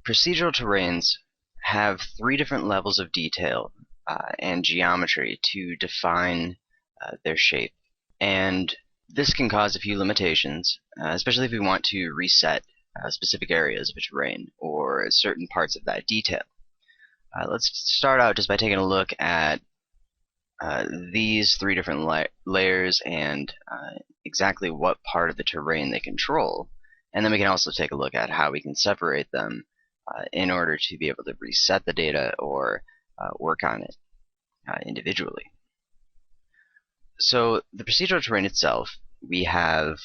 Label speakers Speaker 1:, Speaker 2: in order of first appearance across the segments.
Speaker 1: Procedural terrains have three different levels of detail and geometry to define their shape. And this can cause a few limitations, especially if we want to reset specific areas of a terrain or certain parts of that detail. Let's start out just by taking a look at these three different layers and exactly what part of the terrain they control. And then we can also take a look at how we can separate them in order to be able to reset the data or work on it individually. So the procedural terrain itself, we have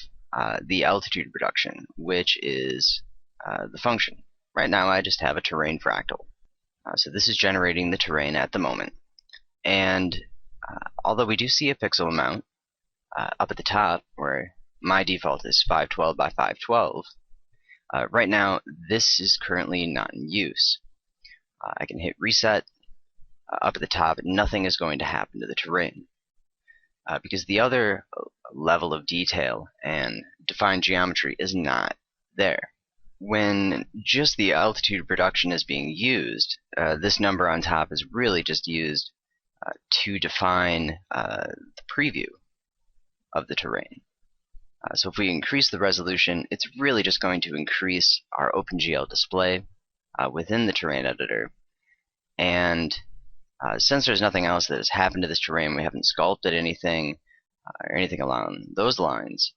Speaker 1: the altitude reduction, which is the function. Right now I just have a terrain fractal. So this is generating the terrain at the moment. And although we do see a pixel amount up at the top, where my default is 512 by 512, right now this is currently not in use. I can hit reset up at the top, nothing is going to happen to the terrain. Because the other level of detail and defined geometry is not there. When just the altitude reduction is being used, this number on top is really just used to define the preview of the terrain. So if we increase the resolution, it's really just going to increase our OpenGL display within the terrain editor. And since there's nothing else that has happened to this terrain, we haven't sculpted anything or anything along those lines,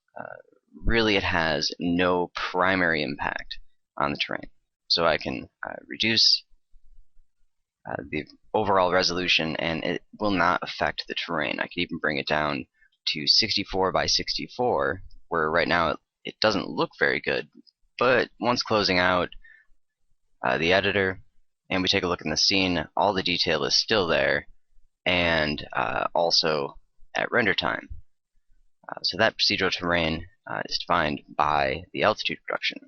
Speaker 1: really it has no primary impact on the terrain. So I can reduce the overall resolution and it will not affect the terrain. I could even bring it down to 64 by 64, where right now it doesn't look very good, but once closing out the editor and we take a look in the scene, all the detail is still there, and also at render time. So that procedural terrain is defined by the altitude reduction.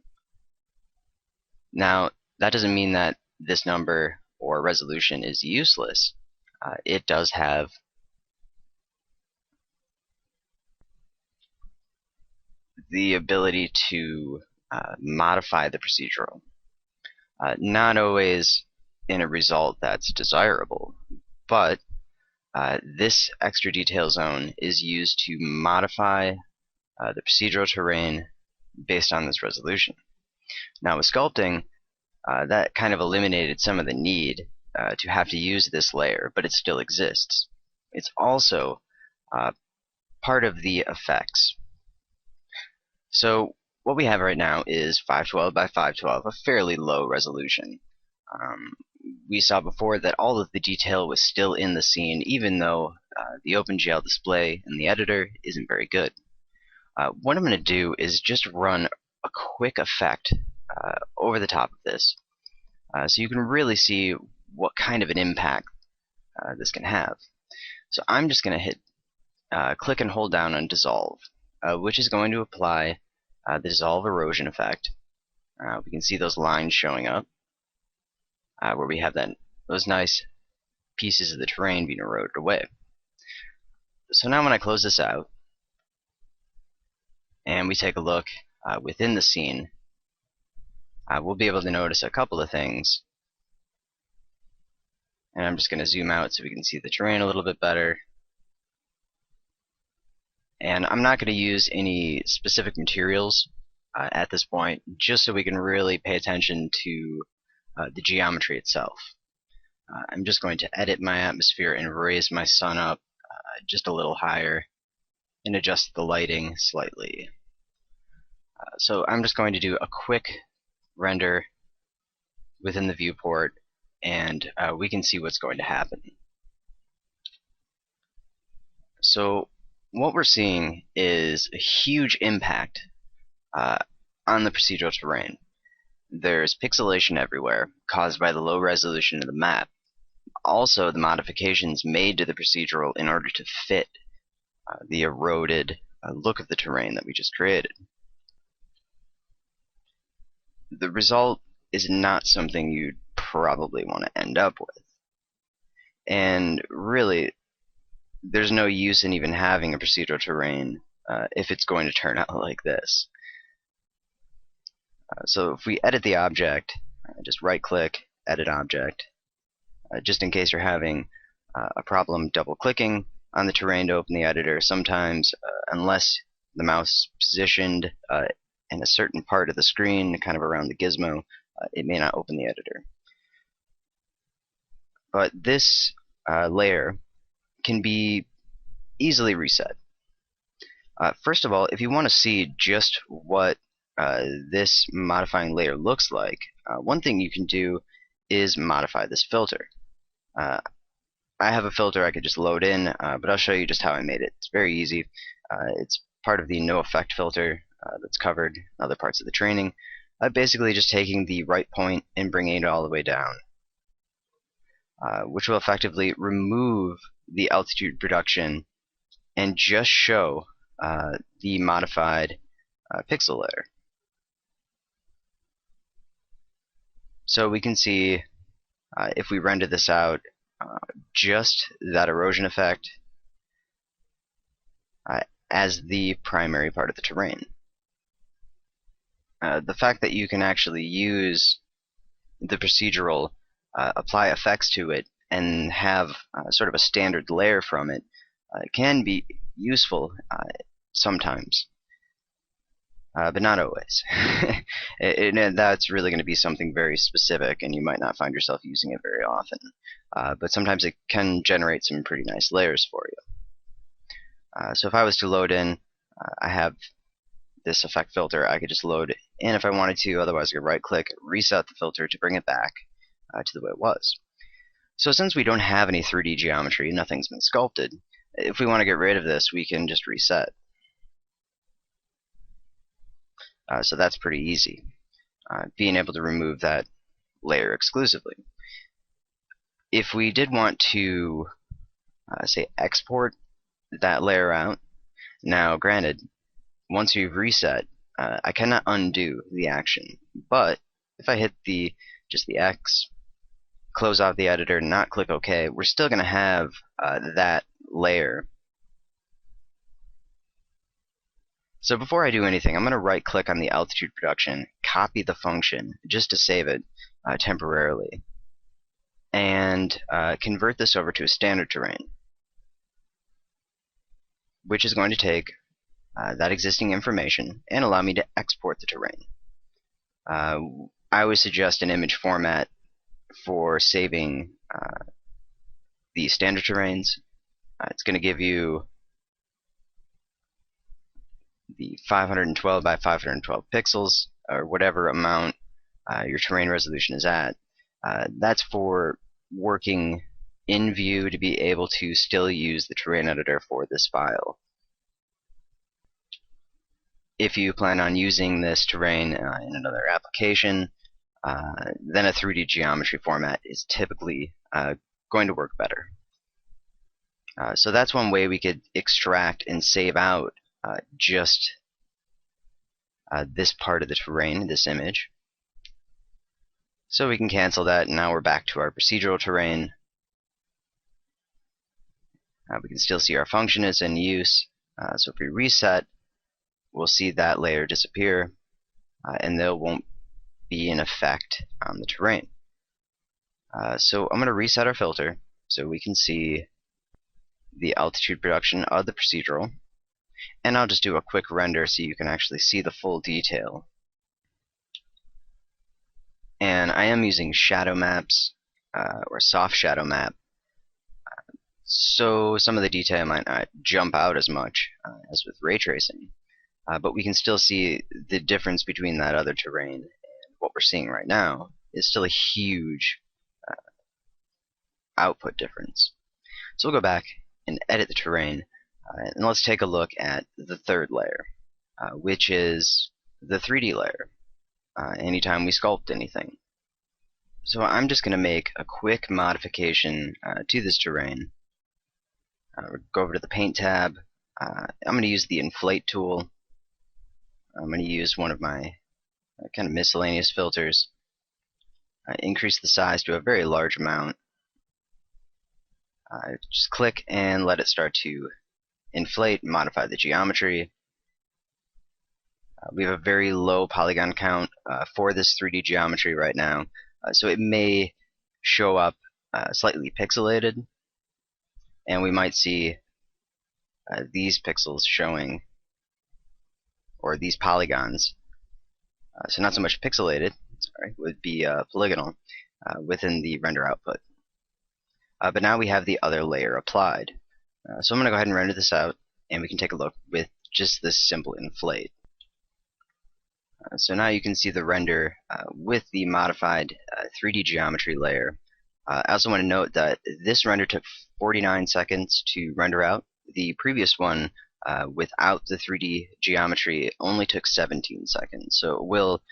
Speaker 1: Now, that doesn't mean that this number or resolution is useless. It does have the ability to modify the procedural. Not always in a result that's desirable, but this extra detail zone is used to modify the procedural terrain based on this resolution. Now with sculpting, that kind of eliminated some of the need to have to use this layer, but it still exists. It's also part of the effects. So what we have right now is 512 by 512, a fairly low resolution. We saw before that all of the detail was still in the scene, even though the OpenGL display in the editor isn't very good. What I'm going to do is just run a quick effect over the top of this, so you can really see what kind of an impact this can have. So I'm just going to hit click and hold down on dissolve, which is going to apply the dissolve erosion effect. We can see those lines showing up where we have those nice pieces of the terrain being eroded away. So now when I close this out and we take a look within the scene, we'll be able to notice a couple of things. And I'm just going to zoom out so we can see the terrain a little bit better. And I'm not going to use any specific materials at this point, just so we can really pay attention to the geometry itself. I'm just going to edit my atmosphere and raise my sun up just a little higher and adjust the lighting slightly. So I'm just going to do a quick render within the viewport, and we can see what's going to happen. So what we're seeing is a huge impact on the procedural terrain. There's pixelation everywhere, caused by the low resolution of the map. Also, the modifications made to the procedural in order to fit the eroded look of the terrain that we just created. The result is not something you'd probably want to end up with. And really, there's no use in even having a procedural terrain if it's going to turn out like this. So if we edit the object Just right-click, Edit Object. Just in case you're having a problem double-clicking on the terrain to open the editor, sometimes, unless the mouse is positioned in a certain part of the screen, kind of around the gizmo, it may not open the editor. But this layer can be easily reset. First of all, if you want to see just what this modifying layer looks like, one thing you can do is modify this filter. I have a filter I could just load in, but I'll show you just how I made it. It's very easy. It's part of the no effect filter that's covered in other parts of the training. Basically just taking the right point and bringing it all the way down, which will effectively remove the altitude reduction and just show the modified pixel layer. So we can see if we render this out, just that erosion effect as the primary part of the terrain. The fact that you can actually use the procedural apply effects to it and have sort of a standard layer from it can be useful sometimes, but not always. And that's really going to be something very specific, and you might not find yourself using it very often. But sometimes it can generate some pretty nice layers for you. So if I was to load in, I have this effect filter. I could just load in if I wanted to. Otherwise, I could right-click, reset the filter to bring it back to the way it was. So since we don't have any 3D geometry, nothing's been sculpted, if we want to get rid of this, we can just reset. So that's pretty easy, being able to remove that layer exclusively. If we did want to, say, export that layer out, now granted, once we've reset, I cannot undo the action. But if I hit just the X, close off the editor, not click OK, we're still going to have that layer. So before I do anything, I'm going to right-click on the altitude reduction, copy the function just to save it temporarily, and convert this over to a standard terrain, which is going to take that existing information and allow me to export the terrain. I always suggest an image format for saving the standard terrains. It's going to give you the 512 by 512 pixels, or whatever amount your terrain resolution is at. That's for working in View to be able to still use the terrain editor for this file. If you plan on using this terrain in another application, then a 3D geometry format is typically going to work better. So that's one way we could extract and save out just this part of the terrain, this image. So we can cancel that, and now we're back to our procedural terrain. We can still see our function is in use. So if we reset, we'll see that layer disappear, and there won't be an effect on the terrain. So I'm going to reset our filter so we can see the altitude reduction of the procedural, and I'll just do a quick render so you can actually see the full detail. And I am using shadow maps or soft shadow map, so some of the detail might not jump out as much as with ray tracing, but we can still see the difference between that other terrain and what we're seeing right now is still a huge output difference. So we'll go back and edit the terrain, and let's take a look at the third layer, which is the 3D layer, anytime we sculpt anything. So I'm just going to make a quick modification to this terrain. Go over to the Paint tab. I'm going to use the Inflate tool. I'm going to use one of my kind of miscellaneous filters. Increase the size to a very large amount. Just click and let it start to inflate, modify the geometry. We have a very low polygon count for this 3D geometry right now, So it may show up slightly pixelated, and we might see these pixels showing, or these polygons. So not so much pixelated, sorry, would be polygonal within the render output. But now we have the other layer applied. So I'm going to go ahead and render this out, and we can take a look with just this simple inflate. So now you can see the render with the modified 3D geometry layer. I also want to note that this render took 49 seconds to render out. The previous one, without the 3D geometry, only took 17 seconds. So it will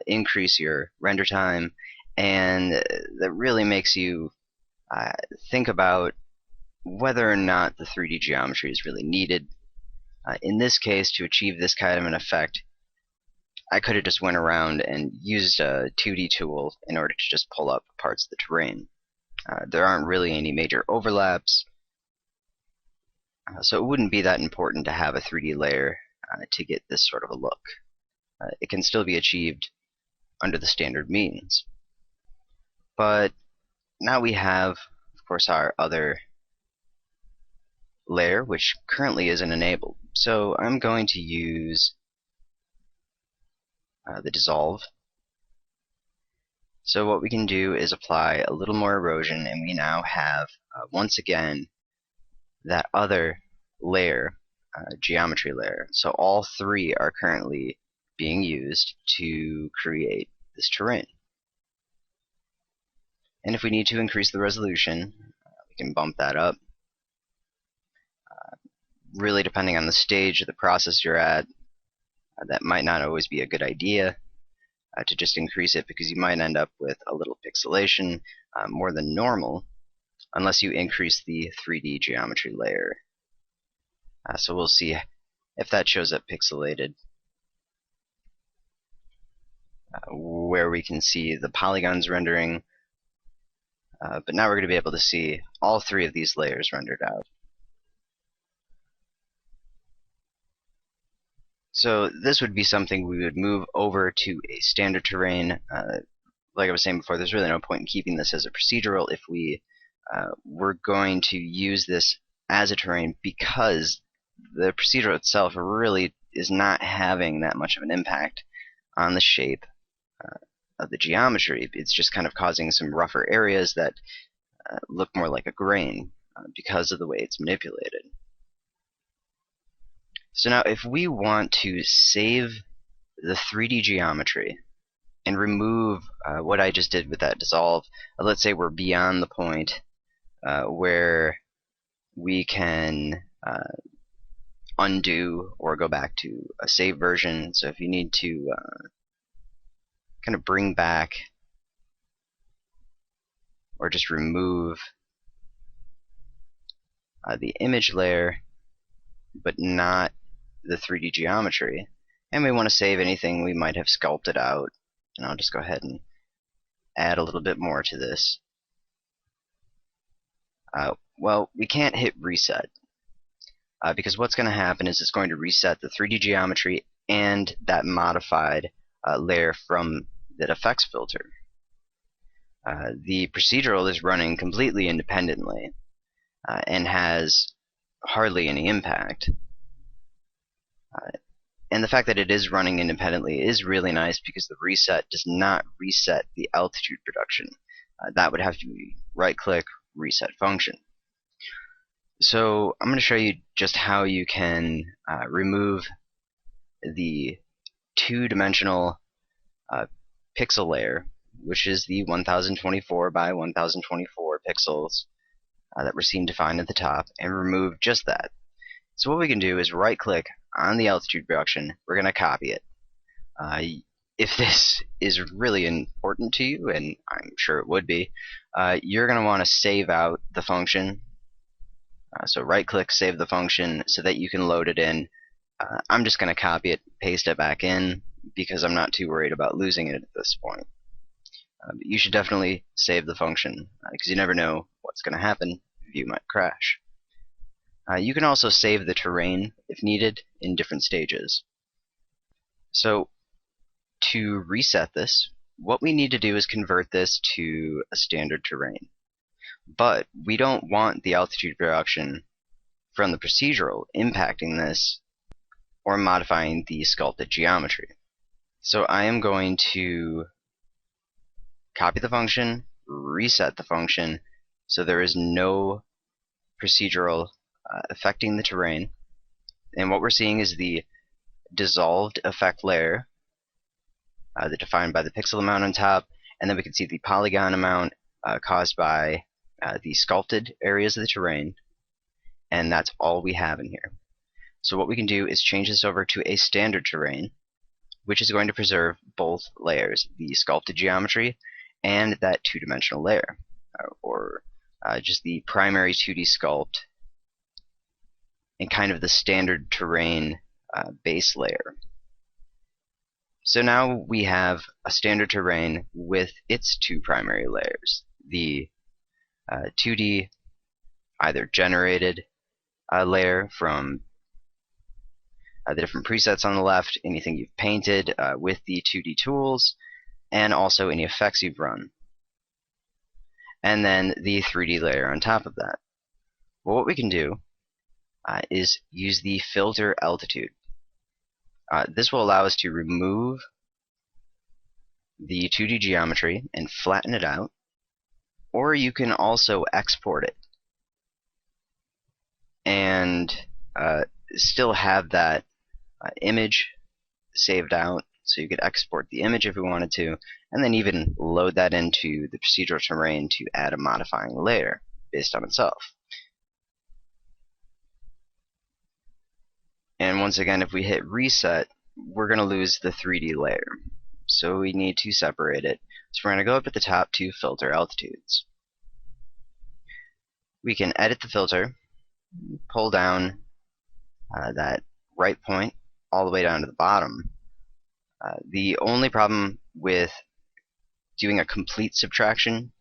Speaker 1: increase your render time, and that really makes you think about whether or not the 3D geometry is really needed. In this case, to achieve this kind of an effect, I could have just went around and used a 2D tool in order to just pull up parts of the terrain. There aren't really any major overlaps, so it wouldn't be that important to have a 3D layer to get this sort of a look. It can still be achieved under the standard means. But now we have, of course, our other layer, which currently isn't enabled. So I'm going to use the dissolve. So what we can do is apply a little more erosion, and we now have, once again, that other layer, geometry layer. So all three are currently being used to create this terrain. And if we need to increase the resolution, we can bump that up. Really, depending on the stage of the process you're at, that might not always be a good idea to just increase it, because you might end up with a little pixelation more than normal unless you increase the 3D geometry layer. So we'll see if that shows up pixelated, where we can see the polygons rendering. But now we're going to be able to see all three of these layers rendered out. So this would be something we would move over to a standard terrain. Like I was saying before, there's really no point in keeping this as a procedural if we were going to use this as a terrain, because the procedural itself really is not having that much of an impact on the shape of the geometry. It's just kind of causing some rougher areas that look more like a grain because of the way it's manipulated. So now if we want to save the 3D geometry and remove what I just did with that dissolve, let's say we're beyond the point where we can undo or go back to a save version. So if you need to kind of bring back or just remove the image layer but not the 3D geometry, and we want to save anything we might have sculpted out, and I'll just go ahead and add a little bit more to this. Well, we can't hit reset because what's going to happen is it's going to reset the 3D geometry and that modified layer from that effects filter. The procedural is running completely independently and has hardly any impact. And the fact that it is running independently is really nice, because the reset does not reset the altitude reduction. That would have to be right-click, reset function. So I'm going to show you just how you can remove the two-dimensional pixel layer, which is the 1024 by 1024 pixels that we're seeing defined at the top, and remove just that. So what we can do is right-click on the altitude reduction. We're going to copy it. If this is really important to you, and I'm sure it would be, you're going to want to save out the function. So right-click, save the function, so that you can load it in. I'm just going to copy it, paste it back in, because I'm not too worried about losing it at this point. But you should definitely save the function, because you never know what's going to happen. View might crash. You can also save the terrain, if needed, in different stages. So to reset this, what we need to do is convert this to a standard terrain. But we don't want the altitude reduction from the procedural impacting this or modifying the sculpted geometry. So I am going to copy the function, reset the function, so there is no procedural affecting the terrain. And what we're seeing is the dissolved effect layer that's defined by the pixel amount on top, and then we can see the polygon amount caused by the sculpted areas of the terrain, and that's all we have in here. So what we can do is change this over to a standard terrain, which is going to preserve both layers, the sculpted geometry and that two-dimensional layer, or just the primary 2D sculpt and kind of the standard terrain base layer. So now we have a standard terrain with its two primary layers, the 2D either generated layer from the different presets on the left, anything you've painted with the 2D tools, and also any effects you've run. And then the 3D layer on top of that. Well, what we can do is use the filter altitude. This will allow us to remove the 2D geometry and flatten it out, or you can also export it and still have that image saved out, so you could export the image if we wanted to, and then even load that into the procedural terrain to add a modifying layer based on itself. And once again, if we hit reset, we're going to lose the 3D layer. So we need to separate it. So we're going to go up at the top to filter altitudes. We can edit the filter, pull down that right point all the way down to the bottom. The only problem with doing a complete subtraction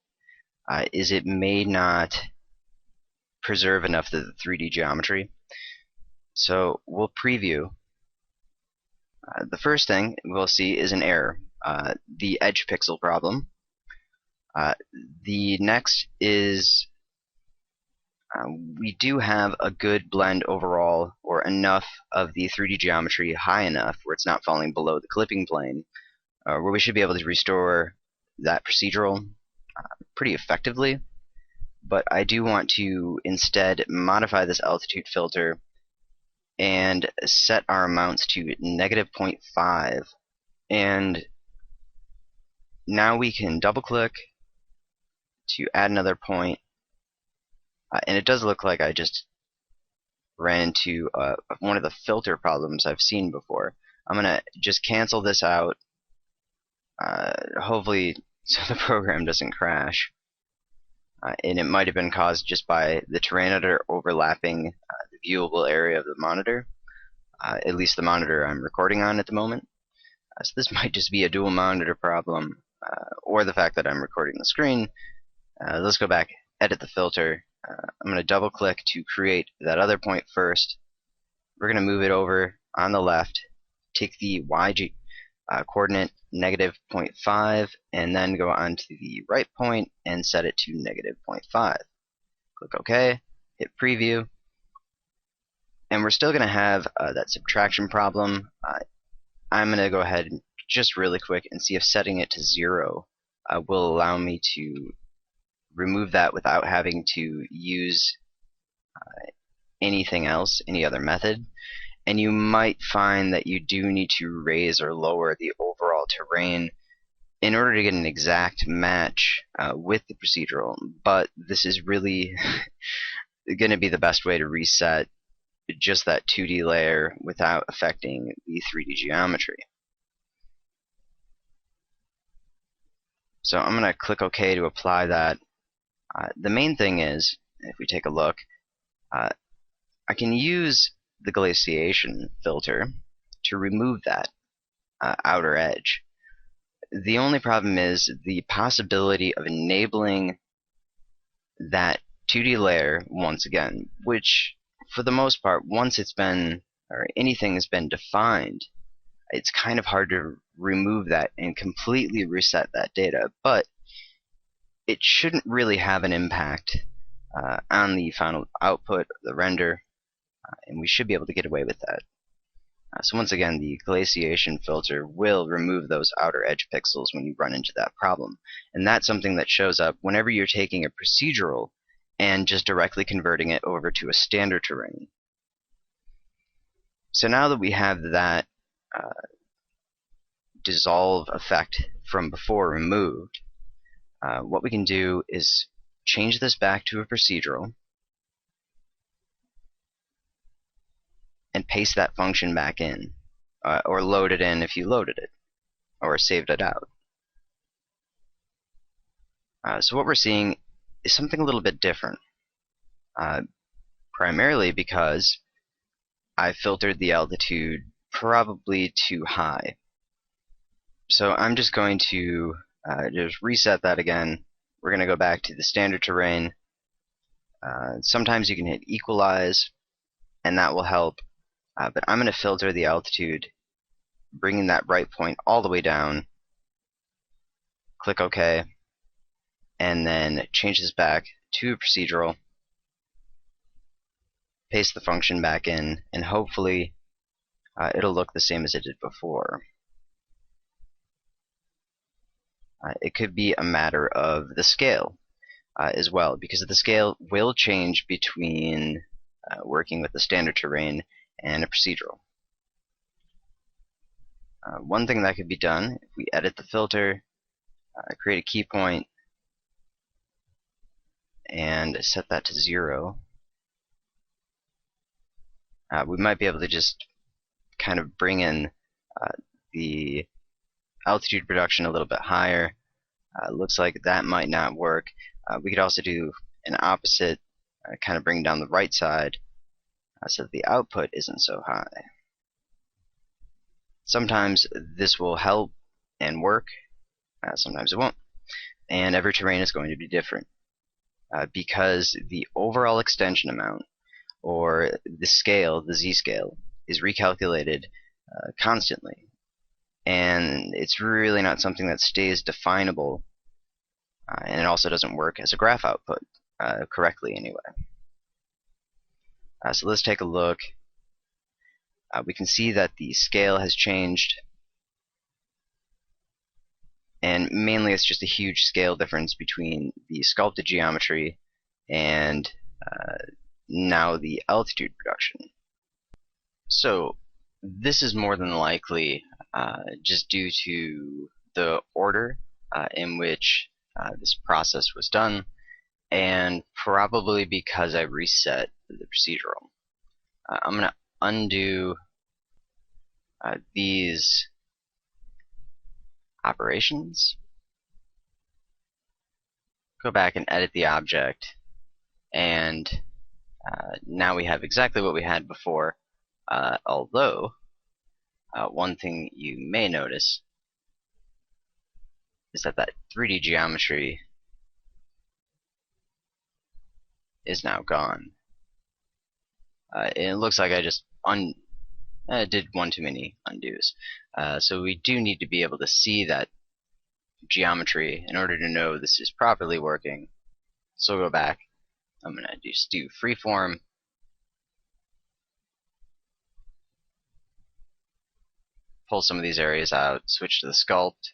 Speaker 1: is it may not preserve enough of the 3D geometry. So we'll preview. The first thing we'll see is an error, the edge pixel problem. The next is we do have a good blend overall, or enough of the 3D geometry high enough where it's not falling below the clipping plane, where we should be able to restore that procedural pretty effectively. But I do want to instead modify this altitude filter and set our amounts to -0.5. And now we can double click to add another point. And it does look like I just ran into one of the filter problems I've seen before. I'm going to just cancel this out, hopefully so the program doesn't crash. And it might have been caused just by the terrain editor overlapping the viewable area of the monitor, at least the monitor I'm recording on at the moment. So this might just be a dual monitor problem, or the fact that I'm recording the screen. Let's go back, edit the filter. I'm going to double click to create that other point first. We're going to move it over on the left, take the YG coordinate -0.5, and then go on to the right point and set it to -0.5. Click OK, hit preview, and we're still going to have that subtraction problem. I'm going to go ahead and just really quick and see if setting it to 0 will allow me to remove that without having to use anything else, any other method. And you might find that you do need to raise or lower the overall terrain in order to get an exact match with the procedural. But this is really going to be the best way to reset just that 2D layer without affecting the 3D geometry. So I'm going to click OK to apply that. The main thing is, if we take a look, I can use the glaciation filter to remove that outer edge. The only problem is the possibility of enabling that 2D layer once again, which for the most part, once it's been, or anything has been defined, it's kind of hard to remove that and completely reset that data, but it shouldn't really have an impact on the final output, the render, and we should be able to get away with that. So once again, the glaciation filter will remove those outer edge pixels when you run into that problem. And that's something that shows up whenever you're taking a procedural and just directly converting it over to a standard terrain. So now that we have that dissolve effect from before removed, what we can do is change this back to a procedural and paste that function back in, or load it in if you loaded it or saved it out. So what we're seeing is something a little bit different, primarily because I filtered the altitude probably too high. So I'm just going to just reset that again. We're going to go back to the standard terrain. Sometimes you can hit equalize, and that will help. But I'm going to filter the altitude, bringing that right point all the way down. Click OK, and then change this back to a procedural. Paste the function back in, and hopefully it'll look the same as it did before. It could be a matter of the scale as well, because the scale will change between working with the standard terrain and a procedural. One thing that could be done, if we edit the filter, create a key point, and set that to 0, we might be able to just kind of bring in the altitude reduction a little bit higher. Looks like that might not work. We could also do an opposite, kind of bring down the right side so that the output isn't so high. Sometimes this will help and work, sometimes it won't. And every terrain is going to be different because the overall extension amount, or the scale, the z-scale, is recalculated constantly. And it's really not something that stays definable, and it also doesn't work as a graph output correctly anyway. So let's take a look. We can see that the scale has changed, and mainly it's just a huge scale difference between the sculpted geometry and now the altitude reduction. So this is more than likely just due to the order in which this process was done, and probably because I reset the procedural. I'm going to undo these operations, go back and edit the object, and now we have exactly what we had before, although one thing you may notice is that 3D geometry is now gone. It looks like I just did one too many undos. So we do need to be able to see that geometry in order to know this is properly working. So we'll go back. I'm going to just do freeform. Pull some of these areas out, switch to the sculpt,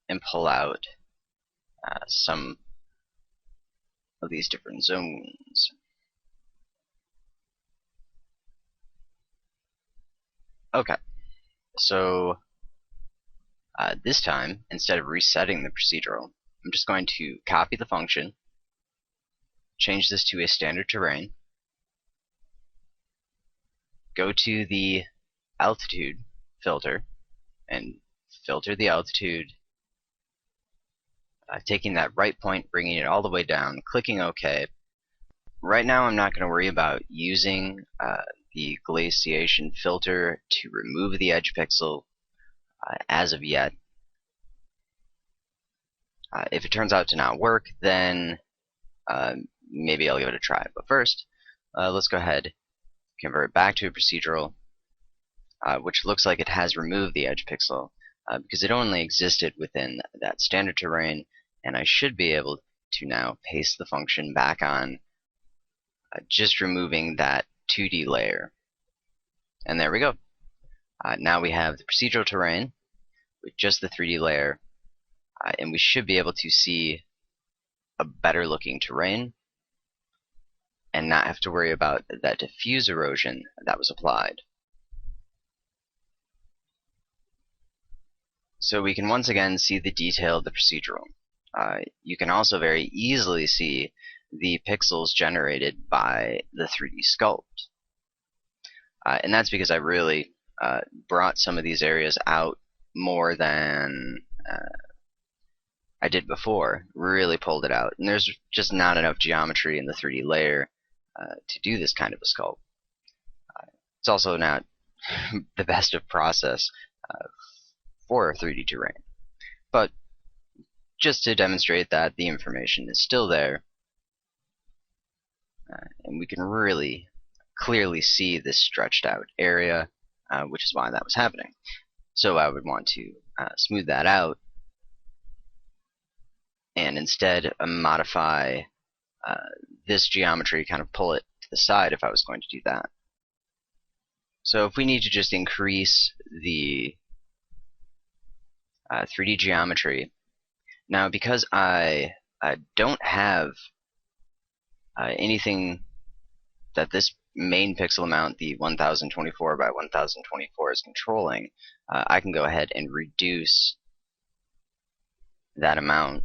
Speaker 1: and pull out some of these different zones. Okay, so this time, instead of resetting the procedural, I'm just going to copy the function, change this to a standard terrain, go to the altitude filter, and filter the altitude, taking that right point, bringing it all the way down, clicking OK. Right now I'm not going to worry about using the glaciation filter to remove the edge pixel as of yet. If it turns out to not work, then maybe I'll give it a try. But first, let's go ahead, convert back to a procedural, which looks like it has removed the edge pixel because it only existed within that standard terrain, and I should be able to now paste the function back on, just removing that 2D layer. And there we go. Now we have the procedural terrain with just the 3D layer, and we should be able to see a better looking terrain and not have to worry about that diffuse erosion that was applied. So we can once again see the detail of the procedural. You can also very easily see the pixels generated by the 3D sculpt. And that's because I really brought some of these areas out more than I did before. Really pulled it out. And there's just not enough geometry in the 3D layer to do this kind of a sculpt. It's also not the best of process for a 3D terrain. But just to demonstrate that the information is still there, and we can really clearly see this stretched out area, which is why that was happening. So I would want to smooth that out and instead modify this geometry, kind of pull it to the side if I was going to do that. So if we need to just increase the 3D geometry, now because I don't have anything that this main pixel amount, the 1024 by 1024, is controlling, I can go ahead and reduce that amount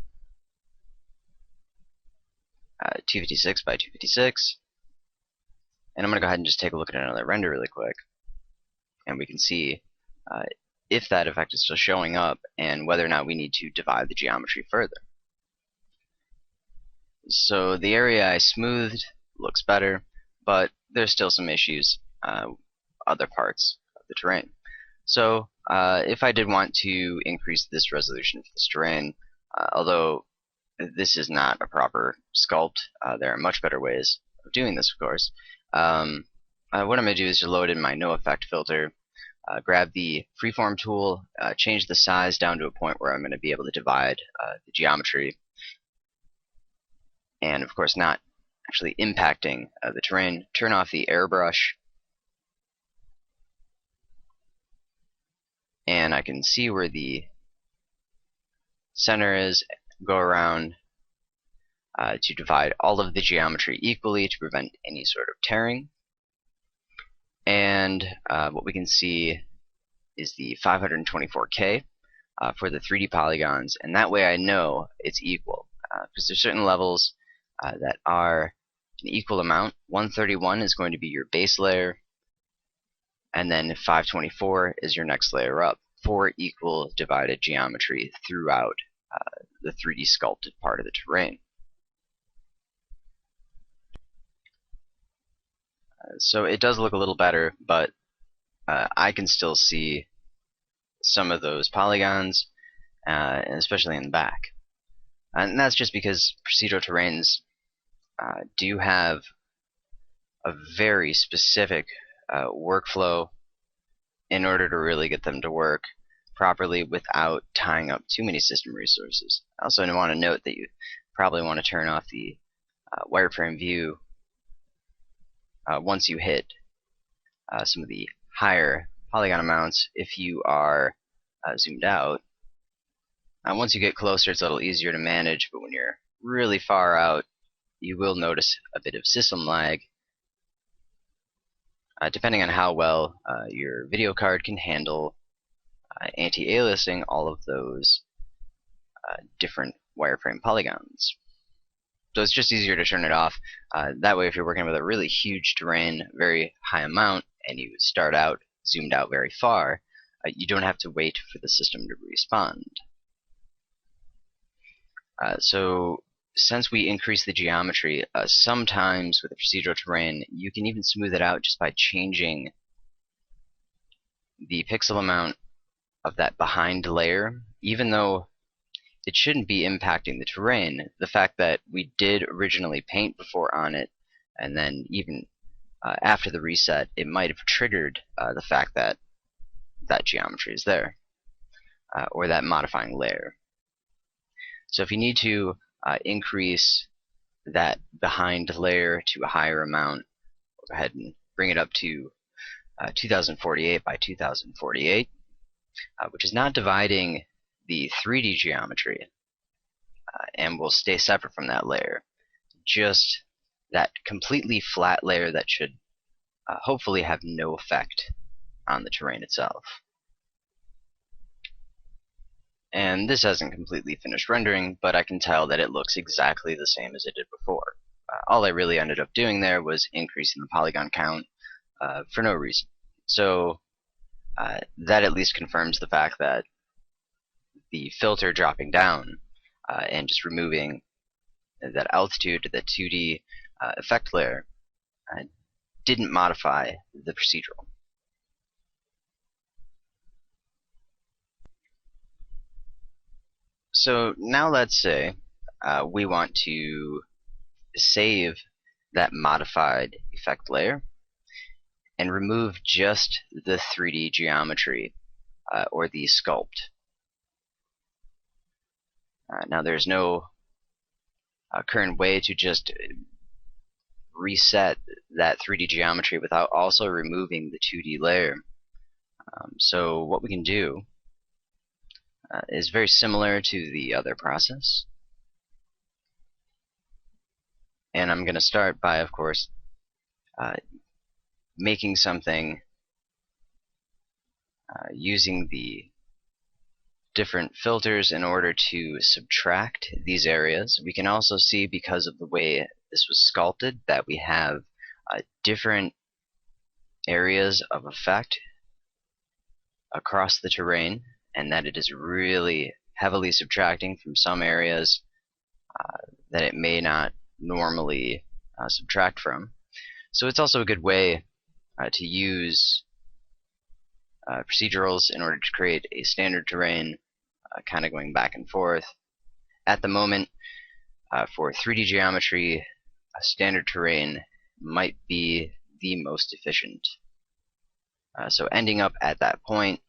Speaker 1: 256 by 256, and I'm going to go ahead and just take a look at another render really quick, and we can see if that effect is still showing up and whether or not we need to divide the geometry further. So the area I smoothed looks better, but there's still some issues other parts of the terrain. So if I did want to increase this resolution for this terrain, although this is not a proper sculpt, there are much better ways of doing this, of course. What I'm going to do is just load in my no effect filter, grab the freeform tool, change the size down to a point where I'm going to be able to divide the geometry, and of course not actually impacting the terrain. Turn off the airbrush, and I can see where the center is. Go around to divide all of the geometry equally to prevent any sort of tearing. And what we can see is the 524K for the 3D polygons, and that way I know it's equal, because there's certain levels that are an equal amount. 131 is going to be your base layer, and then 524 is your next layer up, for equal divided geometry throughout the 3D sculpted part of the terrain. So it does look a little better, but I can still see some of those polygons, especially in the back. And that's just because procedural terrains do have a very specific workflow in order to really get them to work properly without tying up too many system resources. I also want to note that you probably want to turn off the Wireframe View once you hit some of the higher polygon amounts if you are zoomed out. Once you get closer, it's a little easier to manage, but when you're really far out, you will notice a bit of system lag, depending on how well your video card can handle anti-aliasing all of those different wireframe polygons. So it's just easier to turn it off. That way, if you're working with a really huge terrain, very high amount, and you start out zoomed out very far, you don't have to wait for the system to respond. So since we increase the geometry, sometimes with a procedural terrain, you can even smooth it out just by changing the pixel amount of that behind layer, even though it shouldn't be impacting the terrain. The fact that we did originally paint before on it, and then even after the reset, it might have triggered the fact that that geometry is there, or that modifying layer. So if you need to increase that behind layer to a higher amount, go ahead and bring it up to 2048 by 2048, which is not dividing the 3D geometry, and will stay separate from that layer. Just that completely flat layer that should hopefully have no effect on the terrain itself. And this hasn't completely finished rendering, but I can tell that it looks exactly the same as it did before. All I really ended up doing there was increasing the polygon count for no reason. So that at least confirms the fact that the filter dropping down and just removing that altitude, the 2D effect layer, didn't modify the procedural. So now let's say we want to save that modified effect layer and remove just the 3D geometry or the sculpt. Now there's no current way to just reset that 3D geometry without also removing the 2D layer. So what we can do is very similar to the other process. And I'm going to start by, of course, making something using the different filters in order to subtract these areas. We can also see, because of the way this was sculpted, that we have different areas of effect across the terrain, and that it is really heavily subtracting from some areas that it may not normally subtract from. So it's also a good way to use procedurals in order to create a standard terrain, kind of going back and forth. At the moment, for 3D geometry, a standard terrain might be the most efficient. So ending up at that point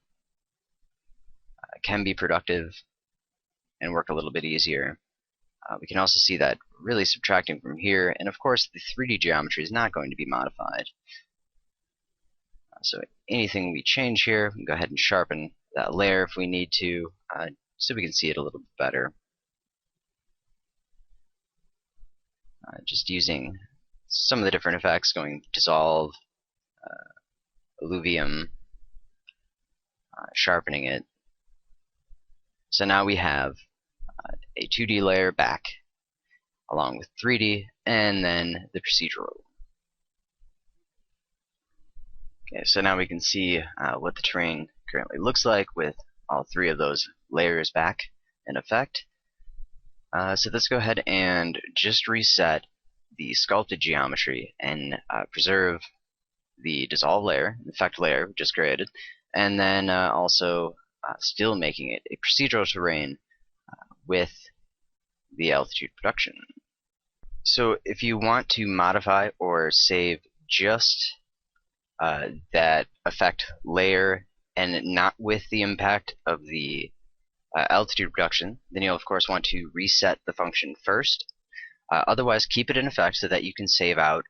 Speaker 1: can be productive and work a little bit easier. We can also see that really subtracting from here, and of course the 3D geometry is not going to be modified. So anything we change here, we can go ahead and sharpen that layer if we need to, so we can see it a little bit better. Just using some of the different effects, going dissolve, alluvium, sharpening it. So now we have a 2D layer back, along with 3D, and then the procedural. Okay, so now we can see what the terrain currently looks like with all three of those layers back in effect. So let's go ahead and just reset the sculpted geometry and preserve the dissolve layer, effect layer we just created, and then also still making it a procedural terrain with the altitude reduction. So if you want to modify or save just that effect layer and not with the impact of the altitude reduction, then you'll of course want to reset the function first. Otherwise, keep it in effect so that you can save out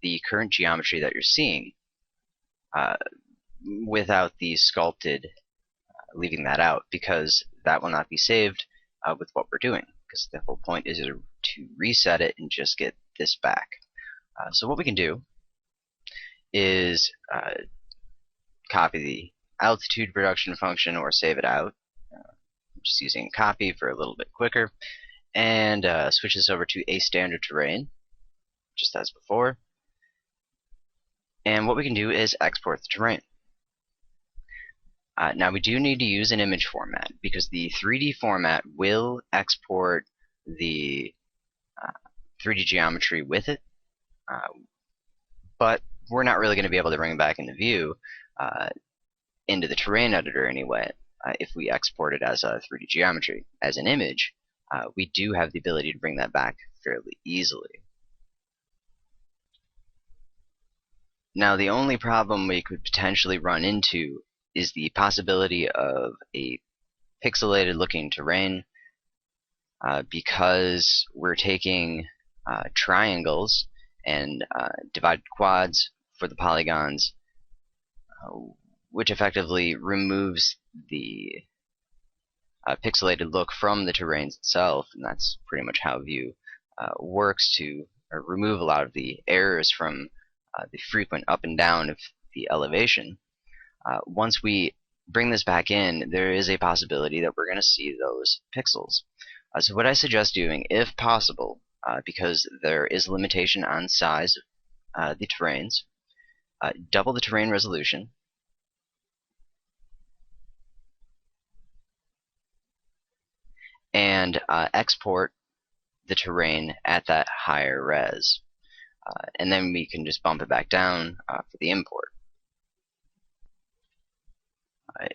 Speaker 1: the current geometry that you're seeing without the sculpted leaving that out, because that will not be saved with what we're doing, because the whole point is to reset it and just get this back. So what we can do is copy the altitude reduction function or save it out. Just using copy for a little bit quicker, and switch this over to a standard terrain, just as before. And what we can do is export the terrain. Now we do need to use an image format, because the 3D format will export the 3D geometry with it, but we're not really going to be able to bring it back into view into the terrain editor anyway. If we export it as a 3D geometry, as an image, we do have the ability to bring that back fairly easily. Now the only problem we could potentially run into is the possibility of a pixelated looking terrain because we're taking triangles and divided quads for the polygons, which effectively removes the pixelated look from the terrains itself, and that's pretty much how View works to remove a lot of the errors from the frequent up and down of the elevation. Once we bring this back in, there is a possibility that we're going to see those pixels. So what I suggest doing, if possible, because there is a limitation on size of the terrains, double the terrain resolution, and export the terrain at that higher res. And then we can just bump it back down for the import.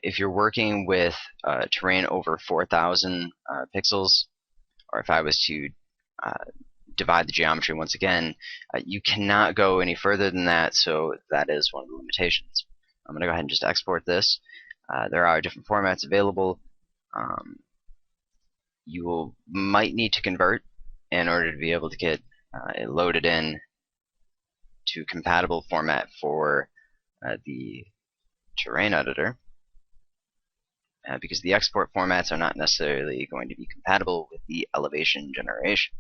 Speaker 1: If you're working with terrain over 4,000 pixels, or if I was to divide the geometry once again, you cannot go any further than that, so that is one of the limitations. I'm going to go ahead and just export this. There are different formats available. You might need to convert in order to be able to get it loaded in to compatible format for the terrain editor, because the export formats are not necessarily going to be compatible with the elevation generation.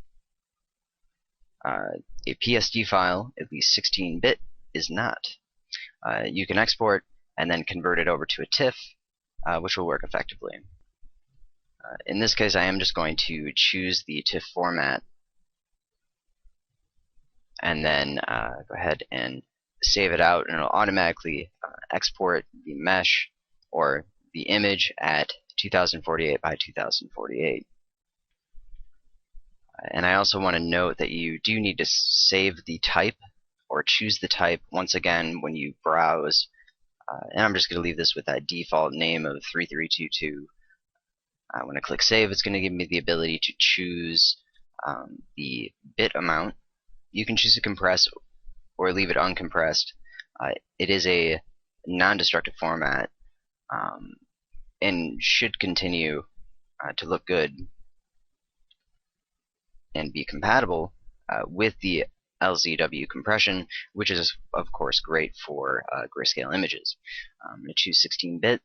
Speaker 1: A PSD file, at least 16-bit, is not. You can export and then convert it over to a TIFF, which will work effectively. In this case, I am just going to choose the TIFF format and then go ahead and save it out, and it'll automatically export the mesh or the image at 2048 by 2048. And I also want to note that you do need to save the type or choose the type once again when you browse. And I'm just going to leave this with that default name of 3322. When I click save, it's going to give me the ability to choose the bit amount. You can choose to compress or leave it uncompressed. It is a non-destructive format and should continue to look good and be compatible with the LZW compression, which is of course great for grayscale images. I'm going to choose 16-bit,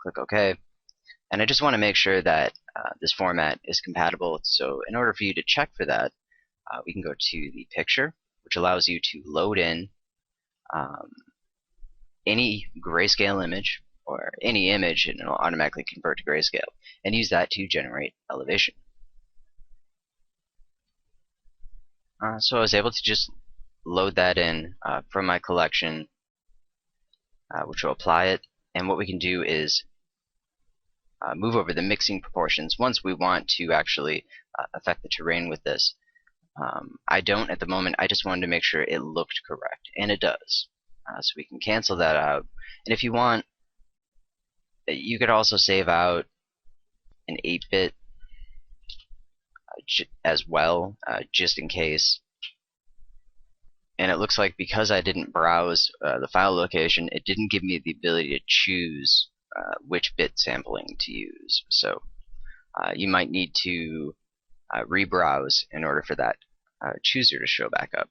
Speaker 1: click OK, and I just want to make sure that this format is compatible. So in order for you to check for that, we can go to the picture, which allows you to load in any grayscale image or any image, and it'll automatically convert to grayscale, and use that to generate elevation. So I was able to just load that in from my collection, which will apply it, and what we can do is move over the mixing proportions once we want to actually affect the terrain with this. I don't at the moment. I just wanted to make sure it looked correct, and it does. So we can cancel that out, and if you want, you could also save out an 8-bit as well, just in case. And it looks like because I didn't browse the file location, it didn't give me the ability to choose which bit sampling to use. So you might need to rebrowse in order for that chooser to show back up.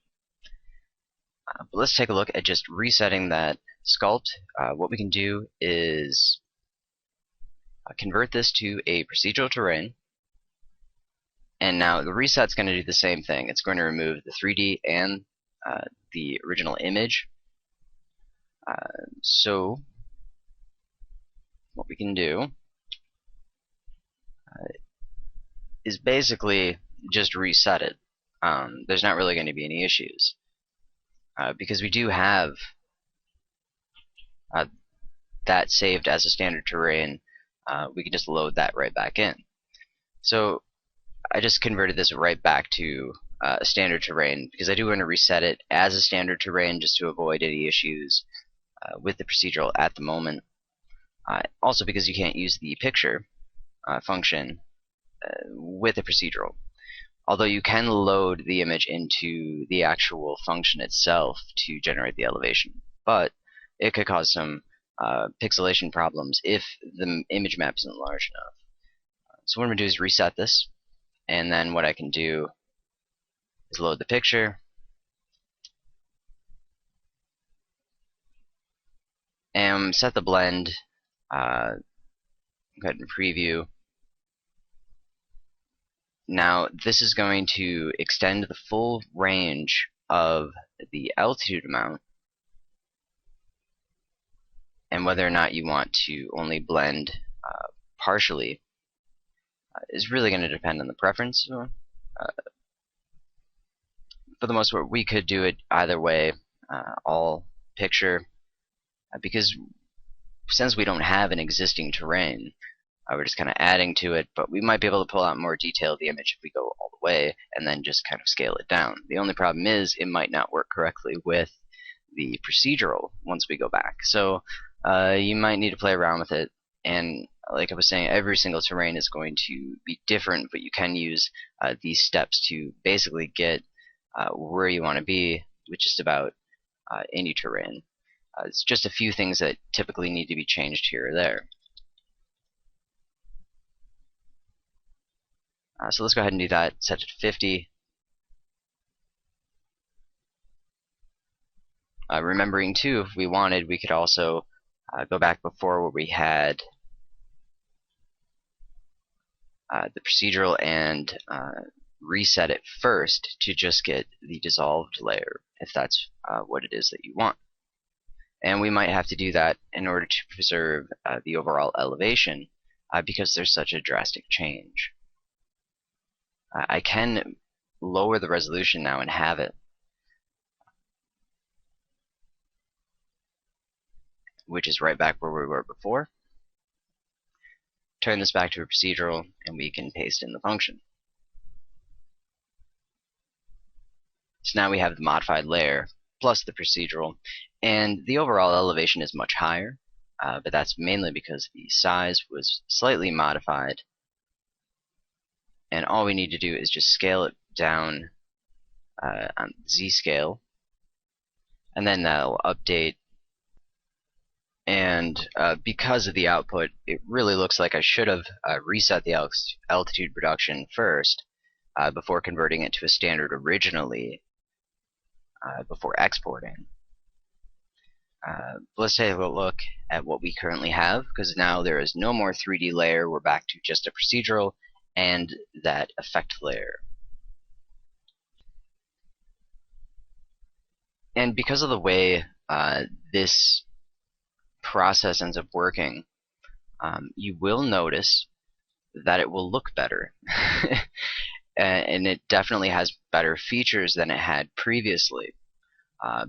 Speaker 1: But let's take a look at just resetting that sculpt. What we can do is convert this to a procedural terrain. And now the reset's going to do the same thing. It's going to remove the 3D and the original image. So what we can do is basically just reset it. There's not really going to be any issues because we do have that saved as a standard terrain. We can just load that right back in. So I just converted this right back to a standard terrain because I do want to reset it as a standard terrain just to avoid any issues with the procedural at the moment. Also because you can't use the picture function with a procedural. Although you can load the image into the actual function itself to generate the elevation, but it could cause some pixelation problems if the image map isn't large enough. So what I'm going to do is reset this, and then what I can do is load the picture, and set the blend. Go ahead and preview. Now this is going to extend the full range of the altitude amount, and whether or not you want to only blend partially is really going to depend on the preference. For the most part, we could do it either way, all picture, because since we don't have an existing terrain, we're just kind of adding to it, but we might be able to pull out more detail of the image if we go all the way and then just kind of scale it down. The only problem is it might not work correctly with the procedural once we go back. So you might need to play around with it, and like I was saying, every single terrain is going to be different, but you can use these steps to basically get where you want to be with just about any terrain. It's just a few things that typically need to be changed here or there. So let's go ahead and do that. Set it to 50. Remembering too, if we wanted, we could also go back before where we had the procedural and reset it first to just get the dissolved layer, if that's what it is that you want. And we might have to do that in order to preserve the overall elevation because there's such a drastic change. I can lower the resolution now and have it, which is right back where we were before. Turn this back to a procedural, and we can paste in the function. So now we have the modified layer plus the procedural, and the overall elevation is much higher, but that's mainly because the size was slightly modified, and all we need to do is just scale it down on Z-scale, and then that'll update. And because of the output, it really looks like I should have reset the altitude reduction first before converting it to a standard originally before exporting. Let's take a look at what we currently have, because now there is no more 3D layer. We're back to just a procedural and that effect layer. And because of the way this process ends up working, you will notice that it will look better. And it definitely has better features than it had previously,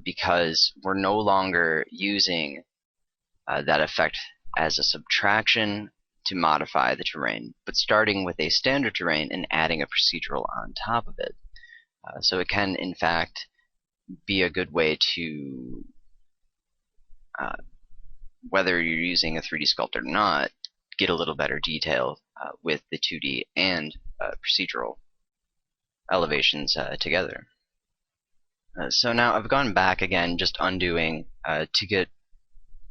Speaker 1: because we're no longer using that effect as a subtraction to modify the terrain, but starting with a standard terrain and adding a procedural on top of it. So it can, in fact, be a good way to, whether you're using a 3D sculptor or not, get a little better detail with the 2D and procedural elevations together. So now I've gone back again, just undoing to get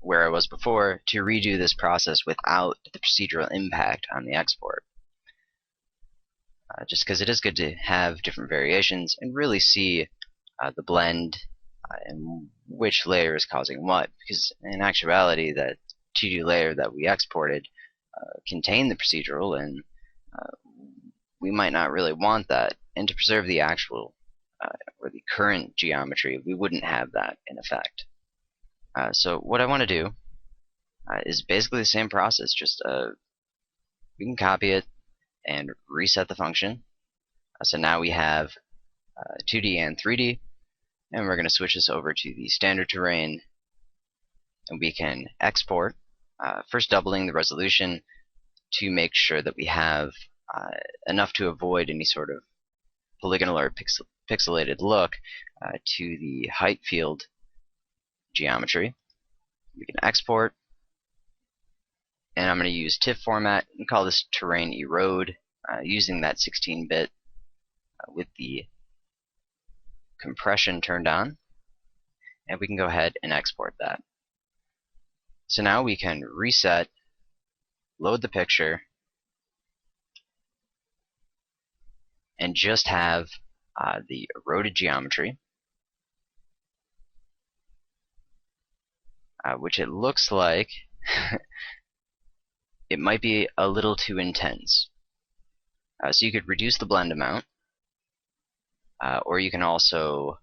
Speaker 1: where I was before, to redo this process without the procedural impact on the export. Just because it is good to have different variations and really see the blend and which layer is causing what, because in actuality that 2D layer that we exported contained the procedural, and we might not really want that. And to preserve the actual or the current geometry, we wouldn't have that in effect. So what I want to do is basically the same process, just we can copy it and reset the function. So now we have 2D and 3D, and we're going to switch this over to the standard terrain, and we can export, first doubling the resolution to make sure that we have enough to avoid any sort of polygonal or pixelated look to the height field geometry. We can export, and I'm going to use TIFF format and call this terrain erode, using that 16-bit with the compression turned on, and we can go ahead and export that. So now we can reset, load the picture, and just have the eroded geometry, which it looks like it might be a little too intense. So you could reduce the blend amount, or you can also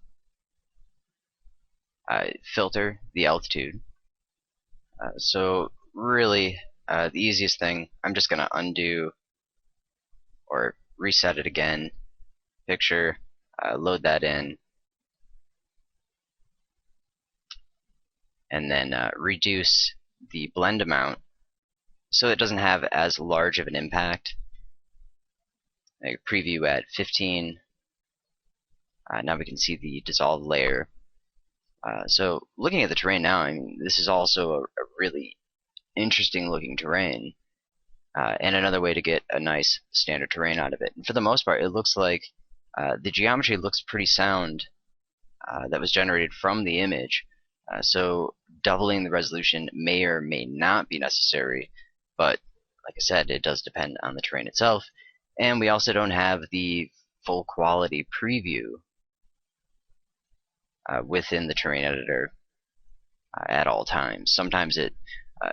Speaker 1: filter the altitude. So really, the easiest thing, I'm just going to undo or reset it again, picture, load that in, and then reduce the blend amount so it doesn't have as large of an impact. Like preview at 15. Now we can see the dissolved layer. So looking at the terrain now, I mean, this is also a really interesting looking terrain, and another way to get a nice standard terrain out of it. And for the most part, it looks like the geometry looks pretty sound that was generated from the image. So doubling the resolution may or may not be necessary, but like I said, it does depend on the terrain itself. And we also don't have the full quality preview within the terrain editor at all times. Sometimes it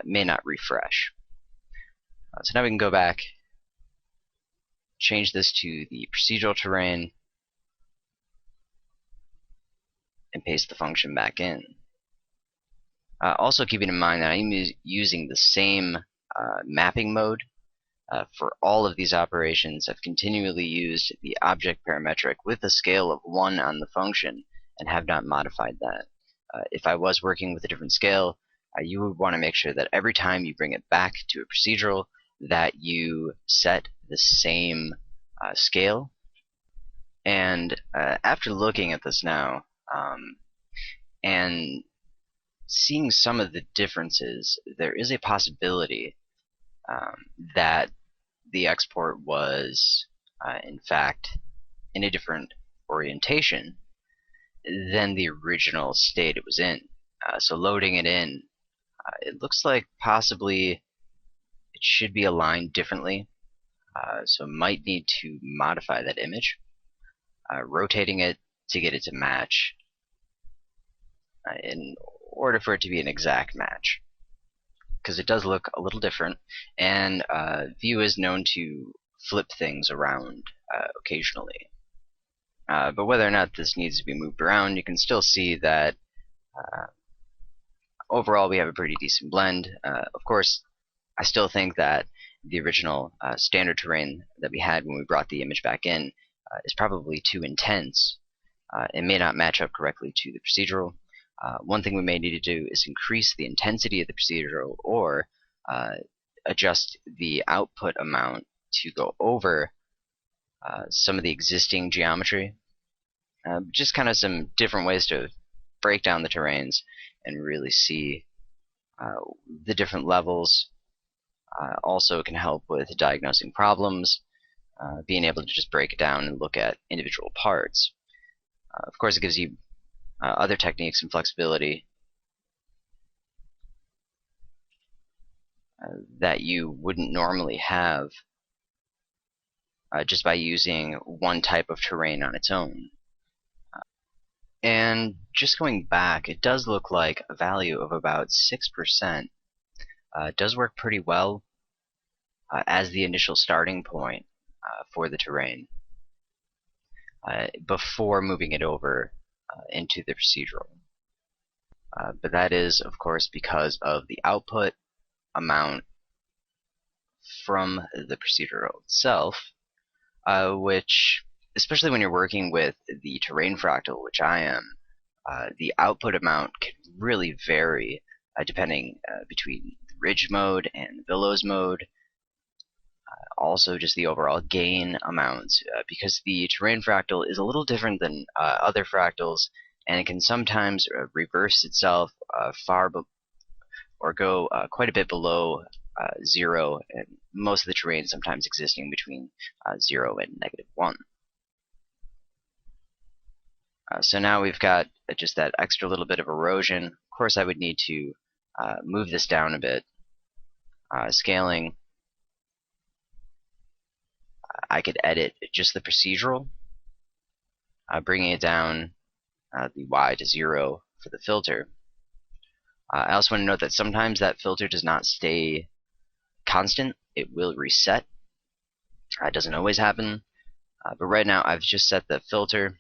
Speaker 1: may not refresh. So now we can go back, change this to the procedural terrain, and paste the function back in. Also keeping in mind that I'm using the same mapping mode for all of these operations. I've continually used the object parametric with a scale of 1 on the function and have not modified that. If I was working with a different scale, you would want to make sure that every time you bring it back to a procedural that you set the same scale. And after looking at this now and seeing some of the differences, there is a possibility that the export was in fact in a different orientation than the original state it was in. So loading it in, it looks like possibly it should be aligned differently, so might need to modify that image, rotating it to get it to match in order for it to be an exact match, because it does look a little different, and View is known to flip things around occasionally. But whether or not this needs to be moved around, you can still see that overall we have a pretty decent blend. Of course, I still think that the original standard terrain that we had when we brought the image back in is probably too intense. It may not match up correctly to the procedural. One thing we may need to do is increase the intensity of the procedural, or adjust the output amount to go over some of the existing geometry. Just kind of some different ways to break down the terrains and really see the different levels. Also, it can help with diagnosing problems, being able to just break it down and look at individual parts. Of course, it gives you other techniques and flexibility that you wouldn't normally have just by using one type of terrain on its own. And just going back, it does look like a value of about 6% does work pretty well as the initial starting point for the terrain before moving it over into the procedural. But that is, of course, because of the output amount from the procedural itself, which, especially when you're working with the terrain fractal, which I am, the output amount can really vary depending between the ridge mode and the billows mode. Also just the overall gain amounts, because the terrain fractal is a little different than other fractals, and it can sometimes reverse itself or go quite a bit below 0, and most of the terrain sometimes existing between 0 and -1. So now we've got just that extra little bit of erosion. Of course, I would need to move this down a bit. Scaling, I could edit just the procedural, bringing it down the Y to 0 for the filter. I also want to note that sometimes that filter does not stay constant. It will reset. It doesn't always happen. But right now I've just set the filter,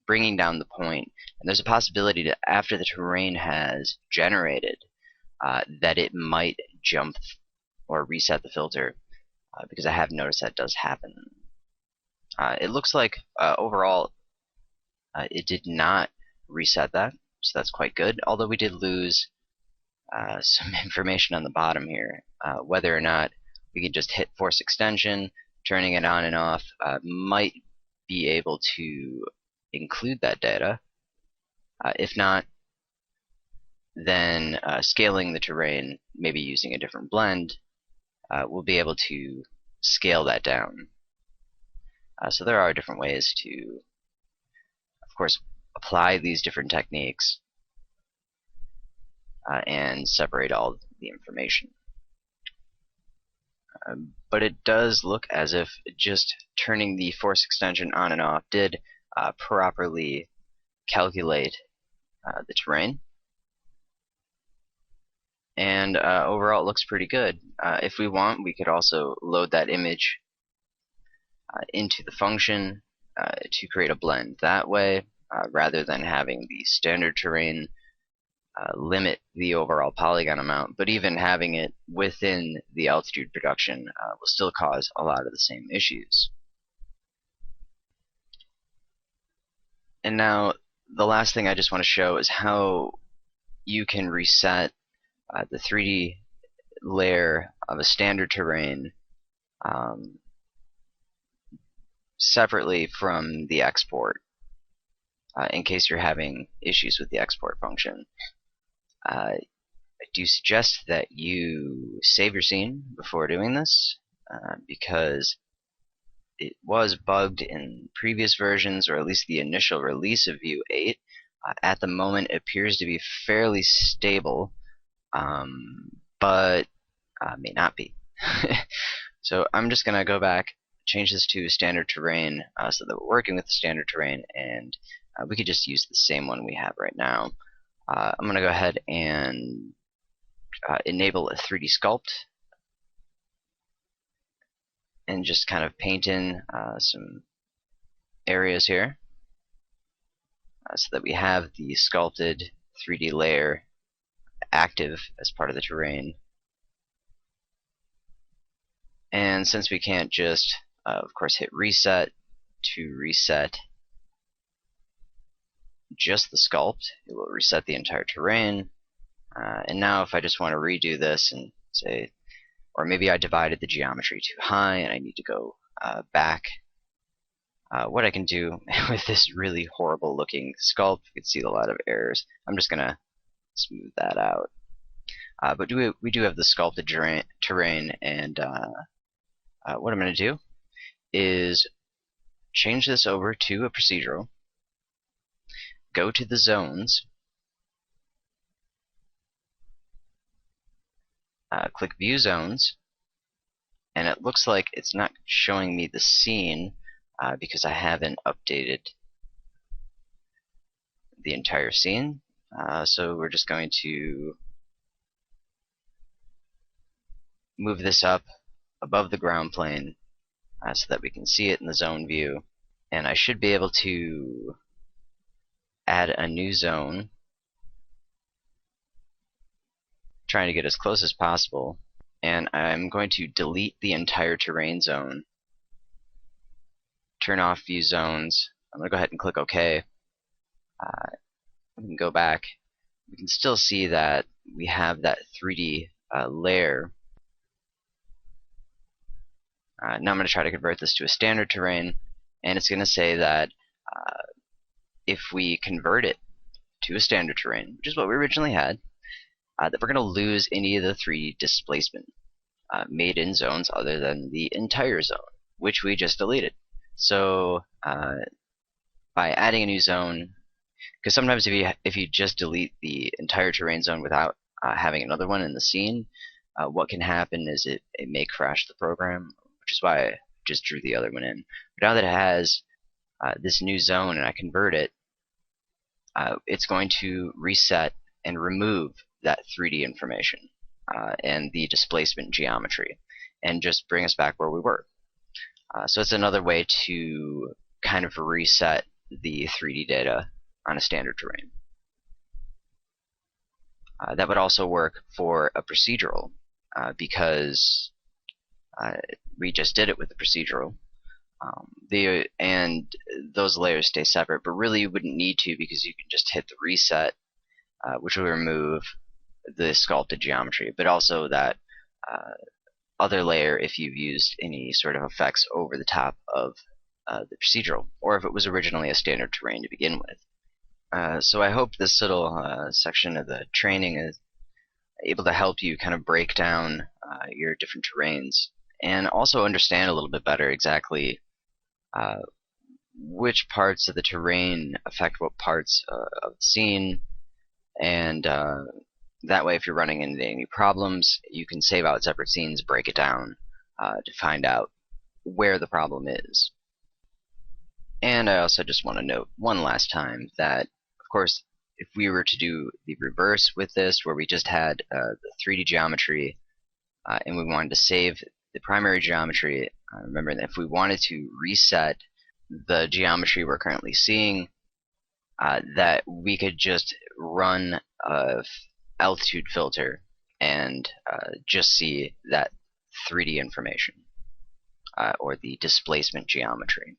Speaker 1: bringing down the point, and there's a possibility that after the terrain has generated, that it might jump or reset the filter, because I have noticed that does happen. It looks like overall it did not reset that, so that's quite good, although we did lose some information on the bottom here. Whether or not we can just hit force extension, turning it on and off, might be able to include that data. If not, then scaling the terrain, maybe using a different blend, we'll be able to scale that down. So there are different ways to, of course, apply these different techniques and separate all the information. But it does look as if just turning the force extension on and off did properly calculate the terrain. And overall it looks pretty good. If we want, we could also load that image into the function to create a blend that way, rather than having the standard terrain limit the overall polygon amount. But even having it within the altitude production will still cause a lot of the same issues. And now the last thing I just want to show is how you can reset the 3D layer of a standard terrain separately from the export, in case you're having issues with the export function. I do suggest that you save your scene before doing this, because it was bugged in previous versions, or at least the initial release of View 8. At the moment it appears to be fairly stable, but may not be. So I'm just going to go back, change this to standard terrain, so that we're working with the standard terrain, and we could just use the same one we have right now. I'm going to go ahead and enable a 3D sculpt, and just kind of paint in some areas here, so that we have the sculpted 3D layer active as part of the terrain. And since we can't just, of course, hit reset to reset just the sculpt, it will reset the entire terrain. And now if I just want to redo this and say, or maybe I divided the geometry too high and I need to go back, what I can do with this really horrible looking sculpt, you can see a lot of errors, I'm just going to smooth that out. But we do have the sculpted terrain, and what I'm going to do is change this over to a procedural, go to the zones, click View Zones, and it looks like it's not showing me the scene because I haven't updated the entire scene. So we're just going to move this up above the ground plane so that we can see it in the zone view, and I should be able to add a new zone, trying to get as close as possible, and I'm going to delete the entire terrain zone, turn off View Zones. I'm going to go ahead and click OK. We can go back. We can still see that we have that 3D layer. Now I'm going to try to convert this to a standard terrain, and it's going to say that if we convert it to a standard terrain, which is what we originally had, that we're going to lose any of the 3D displacement made in zones other than the entire zone, which we just deleted. So by adding a new zone, because sometimes if you just delete the entire terrain zone without having another one in the scene, what can happen is it may crash the program, which is why I just drew the other one in. But now that it has this new zone and I convert it, it's going to reset and remove that 3D information and the displacement geometry and just bring us back where we were. So it's another way to kind of reset the 3D data on a standard terrain. That would also work for a procedural because we just did it with the procedural. And those layers stay separate, but really you wouldn't need to because you can just hit the reset, which will remove the sculpted geometry, but also that other layer if you've used any sort of effects over the top of the procedural, or if it was originally a standard terrain to begin with. So I hope this little section of the training is able to help you kind of break down your different terrains and also understand a little bit better exactly which parts of the terrain affect what parts of the scene, and that way if you're running into any problems you can save out separate scenes, break it down to find out where the problem is. And I also just want to note one last time that, of course, if we were to do the reverse with this, where we just had the 3D geometry and we wanted to save the primary geometry, remember that if we wanted to reset the geometry we're currently seeing, that we could just run a altitude filter and just see that 3D information or the displacement geometry.